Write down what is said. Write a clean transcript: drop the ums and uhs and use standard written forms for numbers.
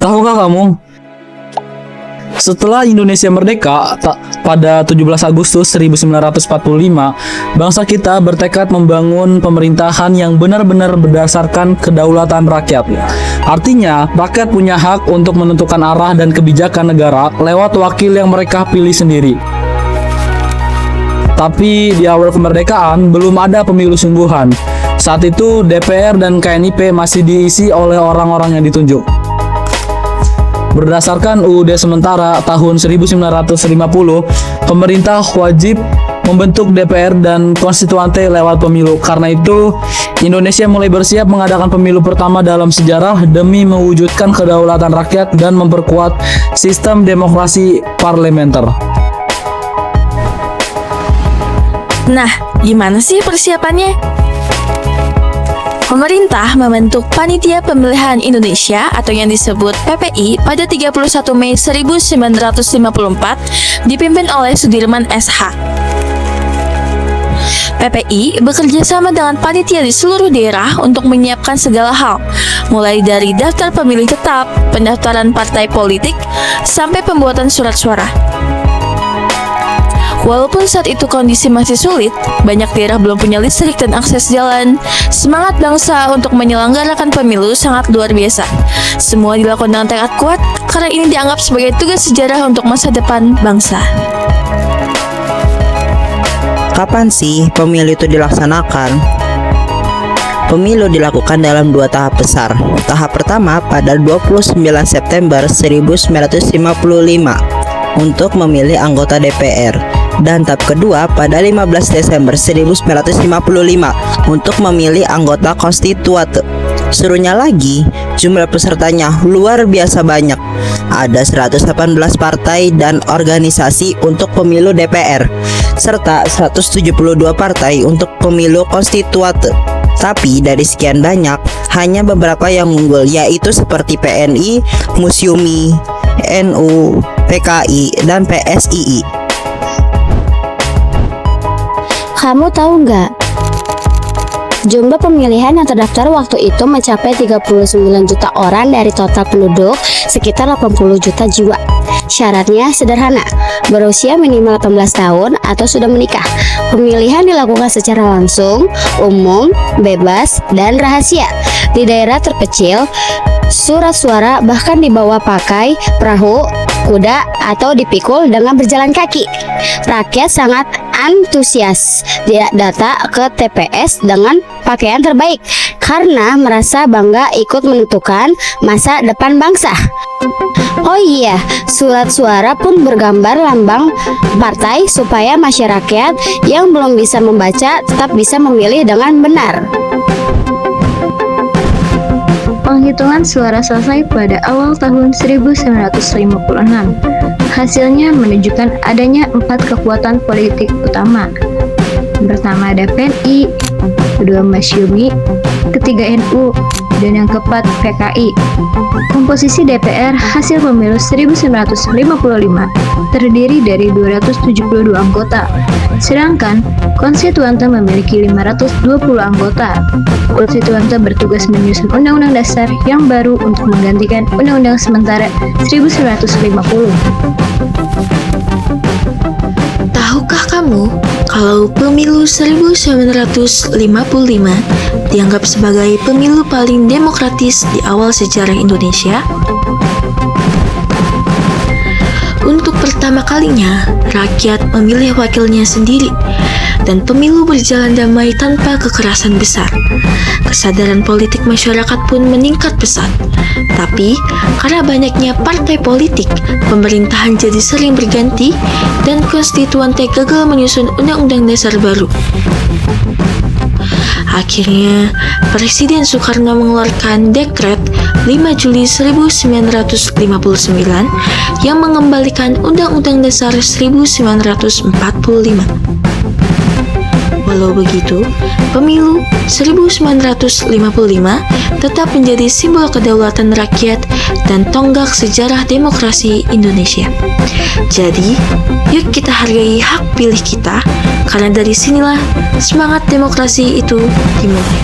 Tahukah kamu, setelah Indonesia merdeka pada 17 Agustus 1945, bangsa kita bertekad membangun pemerintahan yang benar-benar berdasarkan kedaulatan rakyat. Artinya, rakyat punya hak untuk menentukan arah dan kebijakan negara lewat wakil yang mereka pilih sendiri. Tapi di awal kemerdekaan belum ada pemilu sungguhan. Saat itu DPR dan KNIP masih diisi oleh orang-orang yang ditunjuk. Berdasarkan UUD sementara tahun 1950, pemerintah wajib membentuk DPR dan konstituante lewat pemilu. Karena itu, Indonesia mulai bersiap mengadakan pemilu pertama dalam sejarah demi mewujudkan kedaulatan rakyat dan memperkuat sistem demokrasi parlementer. Nah, gimana sih persiapannya? Pemerintah membentuk Panitia Pemilihan Indonesia atau yang disebut PPI pada 31 Mei 1954 dipimpin oleh Sudirman SH. PPI bekerja sama dengan panitia di seluruh daerah untuk menyiapkan segala hal, mulai dari daftar pemilih tetap, pendaftaran partai politik, sampai pembuatan surat suara. Walaupun saat itu kondisi masih sulit, banyak daerah belum punya listrik dan akses jalan. Semangat bangsa untuk menyelenggarakan pemilu sangat luar biasa. Semua dilakukan dengan tekad kuat karena ini dianggap sebagai tugas sejarah untuk masa depan bangsa. Kapan sih pemilu itu dilaksanakan? Pemilu dilakukan dalam 2 tahap besar. Tahap pertama pada 29 September 1955 untuk memilih anggota DPR. Dan tahap kedua pada 15 Desember 1955 untuk memilih anggota konstituante. Serunya lagi, jumlah pesertanya luar biasa banyak. Ada 118 partai dan organisasi untuk pemilu DPR, serta 172 partai untuk pemilu konstituante. Tapi dari sekian banyak, hanya beberapa yang unggul, yaitu seperti PNI, Musyumi, NU, PKI, dan PSII. Kamu tahu nggak? Jumlah pemilihan yang terdaftar waktu itu mencapai 39 juta orang dari total penduduk sekitar 80 juta jiwa. Syaratnya sederhana, berusia minimal 18 tahun atau sudah menikah. Pemilihan dilakukan secara langsung, umum, bebas, dan rahasia. Di daerah terkecil, surat suara bahkan dibawa pakai perahu, kuda, atau dipikul dengan berjalan kaki. Rakyat sangat antusias data ke TPS dengan pakaian terbaik karena merasa bangga ikut menentukan masa depan bangsa. Oh iya, surat suara pun bergambar lambang partai supaya masyarakat yang belum bisa membaca tetap bisa memilih dengan benar. Penghitungan suara selesai pada awal tahun 1956. Hasilnya menunjukkan adanya 4 kekuatan politik utama. Pertama ada PNI, kedua Masyumi, ketiga NU, dan yang keempat PKI. Komposisi DPR hasil pemilu 1955 terdiri dari 272 anggota, sedangkan konstituante memiliki 520 anggota. Konstituante bertugas menyusun undang-undang dasar yang baru untuk menggantikan undang-undang sementara 1950. Tahukah kamu kalau pemilu 1955 dianggap sebagai pemilu paling demokratis di awal sejarah Indonesia? Untuk pertama kalinya, rakyat memilih wakilnya sendiri dan pemilu berjalan damai tanpa kekerasan besar. Kesadaran politik masyarakat pun meningkat pesat. Tapi, karena banyaknya partai politik, pemerintahan jadi sering berganti dan konstituante gagal menyusun undang-undang dasar baru. Akhirnya, Presiden Soekarno mengeluarkan dekret 5 Juli 1959 yang mengembalikan Undang-Undang Dasar 1945. Walau begitu, pemilu 1955 tetap menjadi simbol kedaulatan rakyat dan tonggak sejarah demokrasi Indonesia. Jadi, yuk kita hargai hak pilih kita, karena dari sinilah semangat demokrasi itu dimulai.